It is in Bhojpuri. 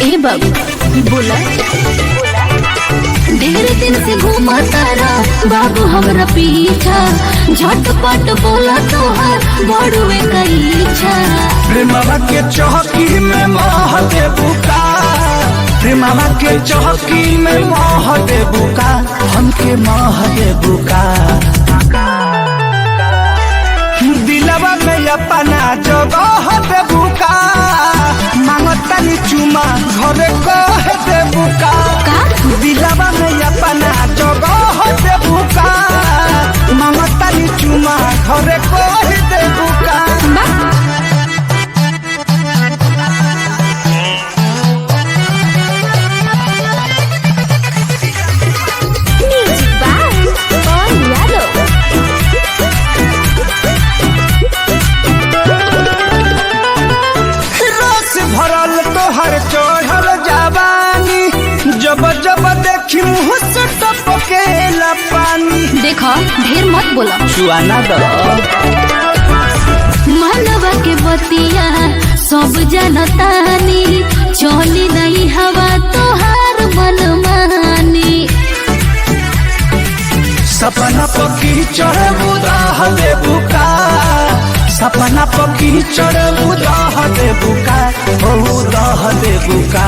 ए बाबू बोला ढेर दिन से घूमा तारा बाबू हमरा पीछा झटपट बोला तोहर बड़ुए कईछा प्रेमवा के चौकी में मोह दे बुका प्रेमवा के चौकी में मोह दे बुका हमके मोह दे बुका दिलवा में अपना जगह दे बुका मांगतानी चुमा घरे कह दे बुका दिलवा में अपना जगह दे बुका मांगतानी चुमा घरे कह दे बुका भरल तोहर चढ़ल जवानी जब जब देखी मुँह से टपकेला पानी देखो ढेर मत बोला सुआना दो मानवा के बतिया सब जनतानी चली नहीं हवा तोहार मन मानी सपना पकी चढ़ बुदाह दे बुका सपना पकी चढ़ बुदाह दे बुका बहु दाह दे बुका